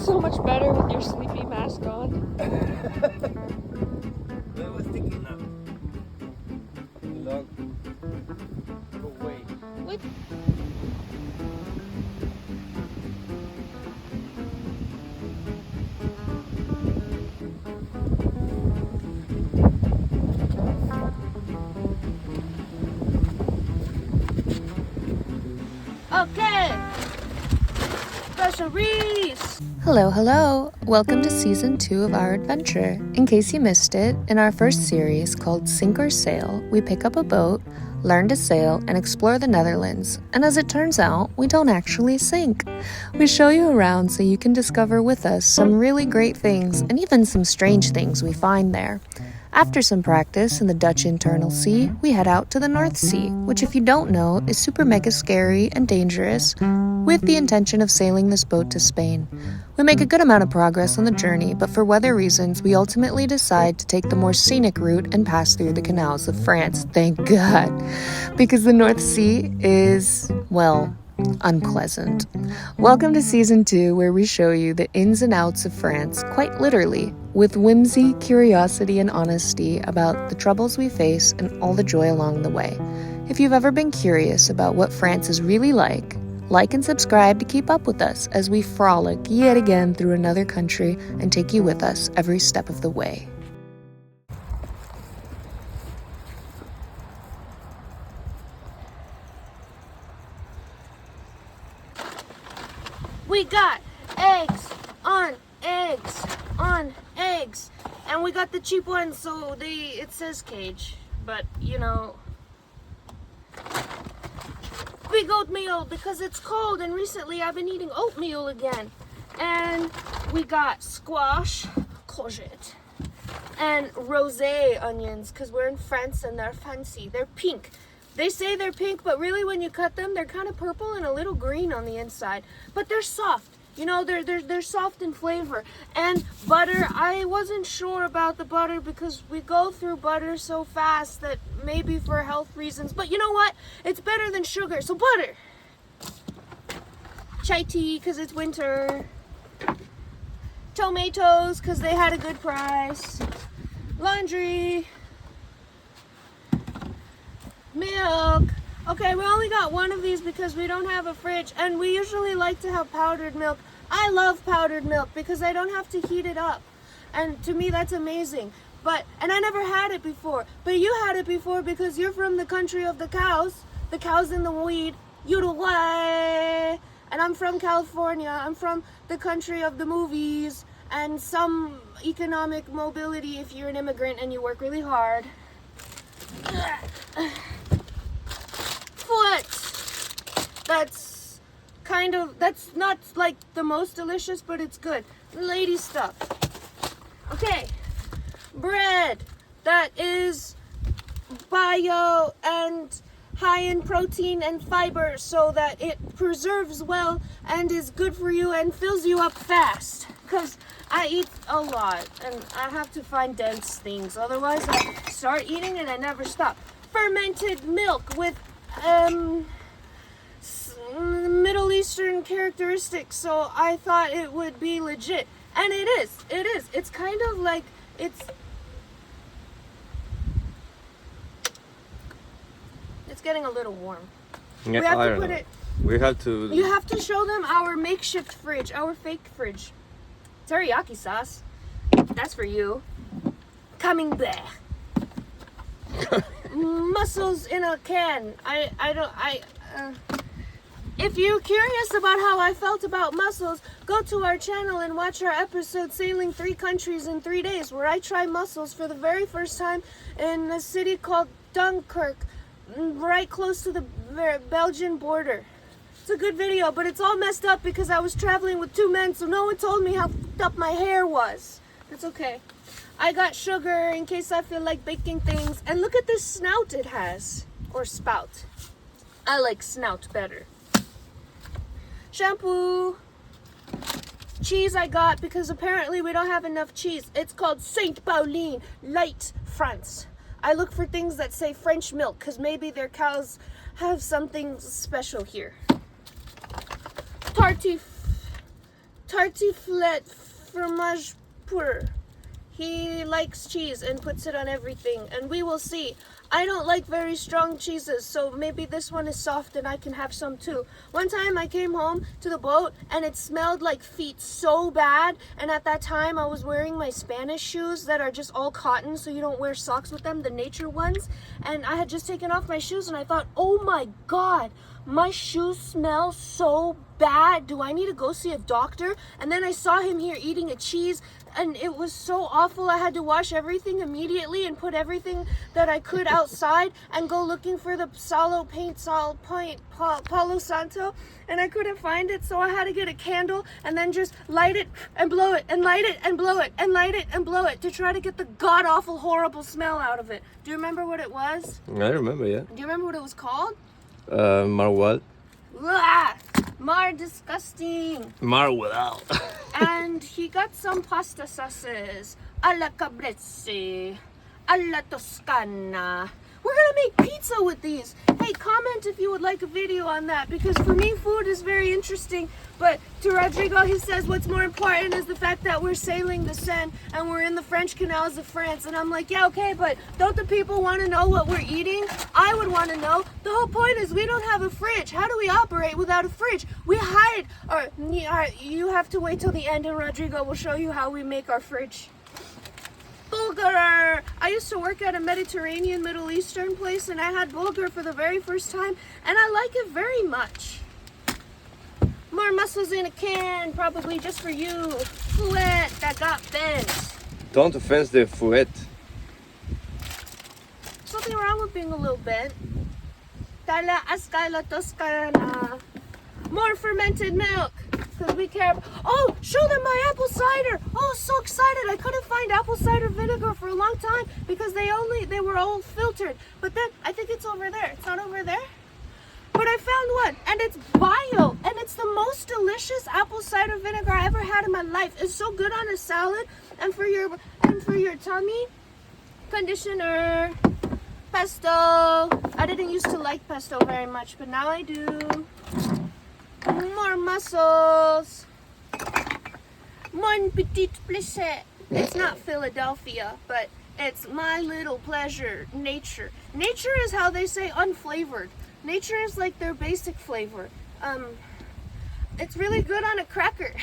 so much better with your sleepy mask on. It was sticking up. Log. Go away. What? Okay. Special Reese. Hello. Welcome to season 2 of our adventure. In case you missed it, in our first series called Sink or Sail, we pick up a boat, learn to sail, and explore the Netherlands. And as it turns out, we don't actually sink. We show you around so you can discover with us some really great things and even some strange things we find there. After some practice in the Dutch internal sea, we head out to the North Sea, which if you don't know is super mega scary and dangerous, with the intention of sailing this boat to Spain. We make a good amount of progress on the journey, but for weather reasons, we ultimately decide to take the more scenic route and pass through the canals of France, thank God, because the North Sea is, well, unpleasant. Welcome to season 2, where we show you the ins and outs of France, quite literally, with whimsy, curiosity, and honesty about the troubles we face and all the joy along the way. If you've ever been curious about what France is really like and subscribe to keep up with us as we frolic yet again through another country and take you with us every step of the way. We got eggs on eggs on eggs, and we got the cheap ones, so it says cage, but you know, big oatmeal because it's cold, and recently I've been eating oatmeal again. And we got squash, courgette, and rosé onions because we're in France and they're fancy. They're pink. They say they're pink, but really when you cut them, they're kind of purple and a little green on the inside. But they're soft. You know, they're soft in flavor. And butter, I wasn't sure about the butter because we go through butter so fast that maybe for health reasons. But you know what? It's better than sugar, so butter. Chai tea because it's winter. Tomatoes because they had a good price. Laundry. Milk. Okay, we only got one of these because we don't have a fridge, and we usually like to have powdered milk. I love powdered milk because I don't have to heat it up, and to me that's amazing. And I never had it before, but you had it before because you're from the country of the cows in the weed, Uruguay, and I'm from California. I'm from the country of the movies and some economic mobility if you're an immigrant and you work really hard. Foot. That's not like the most delicious, but it's good. Lady stuff. Okay. Bread. That is bio and high in protein and fiber so that it preserves well and is good for you and fills you up fast. Because I eat a lot and I have to find dense things. Otherwise I start eating and I never stop. Fermented milk with Middle Eastern characteristics, so I thought it would be legit. And it is. It's kind of like it's getting a little warm. Yeah, we have to put it. We have to. You have to show them our makeshift fridge, our fake fridge. Teriyaki sauce. That's for you. Camembert. Mussels in a can. If you're curious about how I felt about mussels, go to our channel and watch our episode Sailing 3 Countries in 3 Days, where I try mussels for the very first time in a city called Dunkirk, right close to the Belgian border. It's a good video, but it's all messed up because I was traveling with 2 men, so no one told me how fucked up my hair was. It's okay. I got sugar in case I feel like baking things. And look at this snout it has. Or spout. I like snout better. Shampoo. Cheese I got because apparently we don't have enough cheese. It's called Saint Pauline Light France. I look for things that say French milk because maybe their cows have something special here. tartiflette fromage pur. He likes cheese and puts it on everything, and we will see. I don't like very strong cheeses, so maybe this one is soft and I can have some too. One time I came home to the boat and it smelled like feet so bad, and at that time I was wearing my Spanish shoes that are just all cotton, so you don't wear socks with them, the nature ones, and I had just taken off my shoes and I thought, oh my god, my shoes smell so bad. Do I need to go see a doctor? And then I saw him here eating a cheese and it was so awful. I had to wash everything immediately and put everything that I could outside and go looking for the Palo Santo, and I couldn't find it, so I had to get a candle and then just light it and blow it and light it and blow it and light it and blow it to try to get the god-awful horrible smell out of it. Do you remember what it was? I remember, yeah. Do you remember what it was called? Marwal. Blah! More disgusting. Marwal. And he got some pasta sauces. Alla caprese, alla toscana. We're gonna make pizza with these. Hey, comment if you would like a video on that, because for me food is very interesting, but to Rodrigo he says what's more important is the fact that we're sailing the Seine and we're in the French canals of France, and I'm like, yeah, okay, but don't the people want to know what we're eating? I would want to know. The whole point is we don't have a fridge. How do we operate without a fridge? We hide, or you have to wait till the end and Rodrigo will show you how we make our fridge. Bulgur! I used to work at a Mediterranean Middle Eastern place and I had bulgur for the very first time and I like it very much. More mussels in a can, probably just for you. Fouet that got bent. Don't offend the fouet. Something wrong with being a little bent. Tala ascala toscana. More fermented milk. Because we care. Oh, show them my apple cider. Oh, so excited. I couldn't find apple cider vinegar for a long time because they were all filtered. But then I think it's over there. It's not over there. But I found one and it's bio and it's the most delicious apple cider vinegar I ever had in my life. It's so good on a salad and for your tummy. Conditioner. Pesto. I didn't used to like pesto very much, but now I do. More mussels. Mon petit plaisir. It's not Philadelphia, but it's my little pleasure. Nature. Nature is how they say unflavored. Nature is like their basic flavor. It's really good on a cracker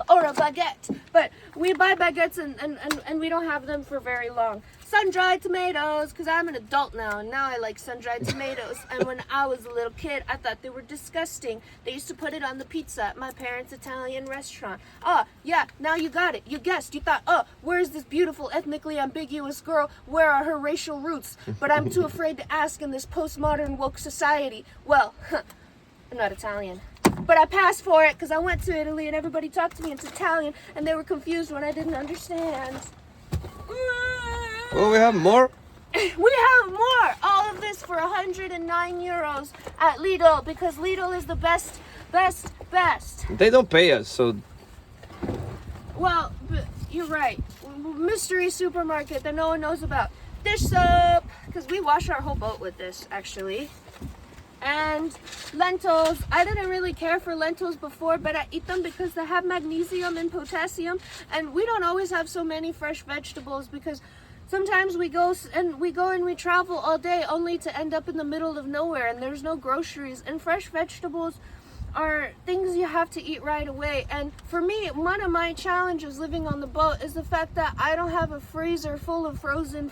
or a baguette. But we buy baguettes and we don't have them for very long. Sun-dried tomatoes, because I'm an adult now, and now I like sun-dried tomatoes. And when I was a little kid, I thought they were disgusting. They used to put it on the pizza at my parents' Italian restaurant. Oh, yeah, now you got it. You guessed. You thought, oh, where's this beautiful, ethnically ambiguous girl? Where are her racial roots? But I'm too afraid to ask in this postmodern woke society. Well, I'm not Italian. But I passed for it because I went to Italy and everybody talked to me in Italian and they were confused when I didn't understand. Oh, we have more? We have more! All of this for 109 euros at Lidl because Lidl is the best. They don't pay us, so... Well, you're right. Mystery supermarket that no one knows about. Dish soap, because we wash our whole boat with this, actually. And lentils. I didn't really care for lentils before, but I eat them because they have magnesium and potassium, and we don't always have so many fresh vegetables because sometimes we go and we travel all day only to end up in the middle of nowhere and there's no groceries, and fresh vegetables are things you have to eat right away. And for me, one of my challenges living on the boat is the fact that I don't have a freezer full of frozen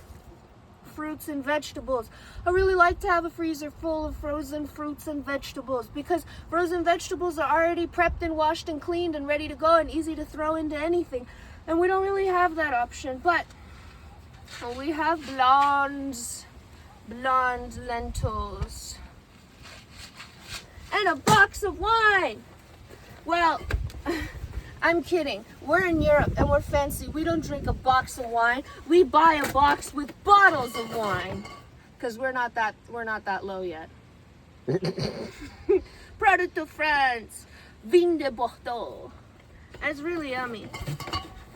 fruits and vegetables. I really like to have a freezer full of frozen fruits and vegetables because frozen vegetables are already prepped and washed and cleaned and ready to go and easy to throw into anything. And we don't really have that option, but we have blonde lentils. And a box of wine. Well, I'm kidding. We're in Europe and we're fancy. We don't drink a box of wine. We buy a box with bottles of wine. Because we're not that low yet. Product de France. Vin de Bordeaux. It's really yummy.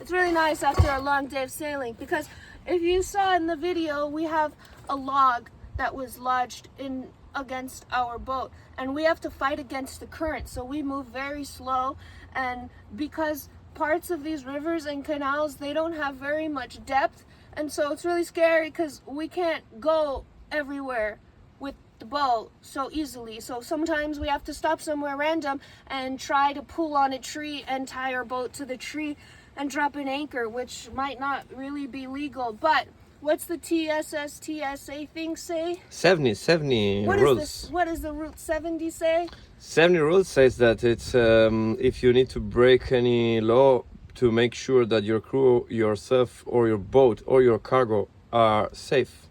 It's really nice after a long day of sailing because if you saw in the video, we have a log that was lodged in against our boat, and we have to fight against the current, so we move very slow. And because parts of these rivers and canals, they don't have very much depth, and so it's really scary because we can't go everywhere with the boat so easily. So sometimes we have to stop somewhere random and try to pull on a tree and tie our boat to the tree and drop an anchor, which might not really be legal. But what's the TSA thing say? 70 What rules. is this? What does the Route 70 say? 70 rules says that it's if you need to break any law to make sure that your crew, yourself, or your boat or your cargo are safe,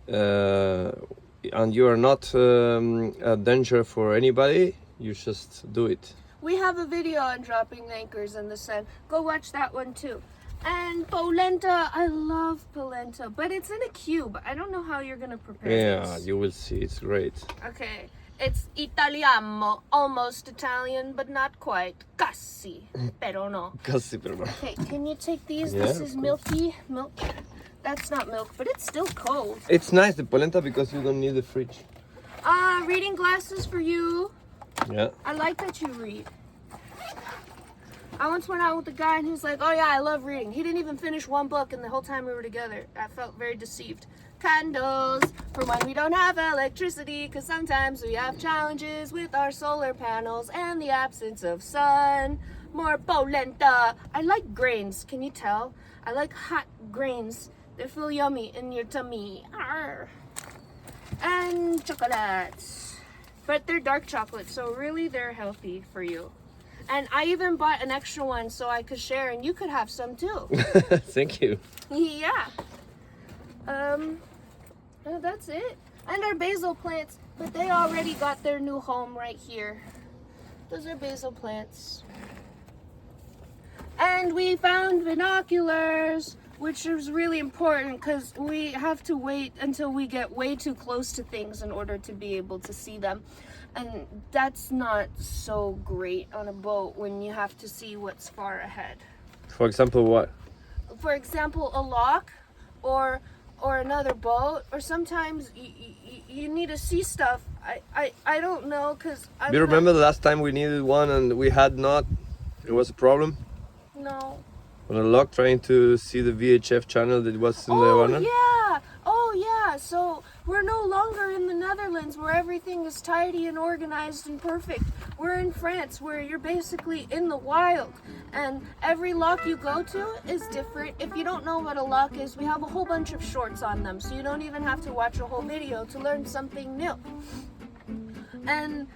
and you are not a danger for anybody, you just do it. We have a video on dropping anchors in the sun. Go watch that one too. And polenta, I love polenta, but it's in a cube. I don't know how you're gonna prepare Yeah, this. you will see. It's great. Okay, it's italiano, almost Italian, but not quite. Casi, pero no. Casi, pero no. Okay, can you take these? Yeah, This of is course. milky milk. That's not milk, but it's still cold. It's nice, the polenta, because you don't need the fridge. Reading glasses for you. Yeah. I like that you read. I once went out with a guy and he was like, oh yeah, I love reading. He didn't even finish one book, and the whole time we were together, I felt very deceived. Candles for when we don't have electricity, because sometimes we have challenges with our solar panels and the absence of sun. More polenta. I like grains, can you tell? I like hot grains. They feel yummy in your tummy. Arr. And chocolates. But they're dark chocolate, so really they're healthy for you. And I even bought an extra one so I could share, and you could have some too. Thank you. Yeah. That's it. And our basil plants, but they already got their new home right here. Those are basil plants. And we found binoculars, which is really important because we have to wait until we get way too close to things in order to be able to see them. And that's not so great on a boat when you have to see what's far ahead. For example, what? For example, a lock or another boat, or sometimes you need to see stuff. I don't know, because Do you remember the last time we needed one and we had not? It was a problem No. on a log trying to see the VHF channel that was in the Oh runner. yeah. Oh yeah. So we're no longer in the Netherlands where everything is tidy and organized and perfect. We're in France where you're basically in the wild, and every lock you go to is different. If you don't know what a lock is, we have a whole bunch of shorts on them, so you don't even have to watch a whole video to learn something new. And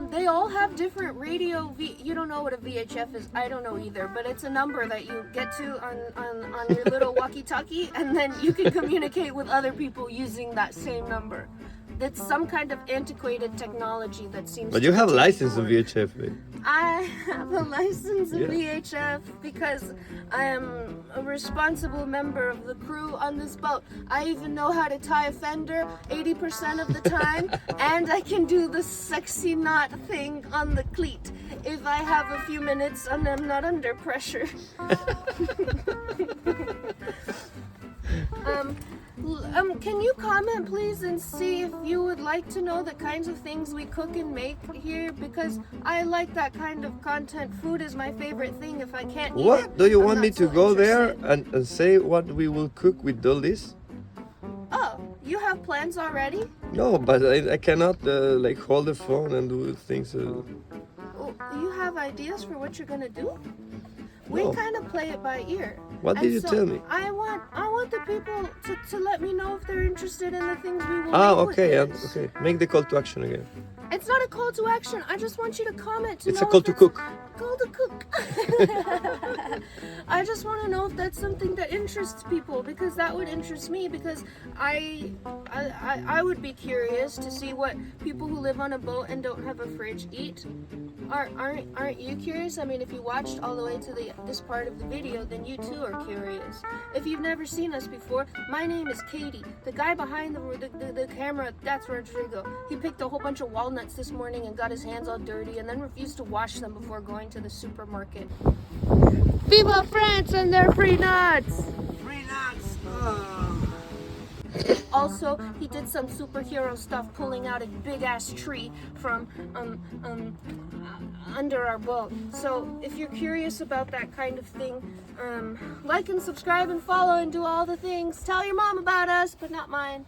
they all have different radio. You don't know what a VHF is. I don't know either, but it's a number that you get to on your little walkie-talkie, and then you can communicate with other people using that same number. That's some kind of antiquated technology that seems. But you have a continue license of forward. VHF, babe. I have a license of Yeah. VHF because I am a responsible member of the crew on this boat. I even know how to tie a fender 80% of the time, and I can do the sexy knot thing on the cleat if I have a few minutes and I'm not under pressure. Can you comment please and see if you would like to know the kinds of things we cook and make here, because I like that kind of content. Food is my favorite thing. If I can't eat it, What? Do you I'm want not me to so go there interested. and say what we will cook with all this? Oh, you have plans already? No, but I cannot like hold the phone and do things. Oh, you have ideas for what you're gonna do? We No. kind of play it by ear. What did And you so tell me? I want the people to let me know if they're interested in the things we will Ah, make with okay, this. okay. Make the call to action again. It's not a call to action. I just want you to comment to It's know a call if to it's- cook. Call to cook. I just want to know if that's something that interests people, because that would interest me, because I would be curious to see what people who live on a boat and don't have a fridge eat. Aren't you curious? I mean, if you watched all the way to this part of the video, then you too are curious. If you've never seen us before, my name is Katie. The guy behind the camera, that's Rodrigo. He picked a whole bunch of walnuts this morning and got his hands all dirty, and then refused to wash them before going to the supermarket. Viva France and their free nuts! Free nuts. Also, he did some superhero stuff, pulling out a big ass tree from under our boat. So if you're curious about that kind of thing, like and subscribe and follow and do all the things. Tell your mom about us, but not mine.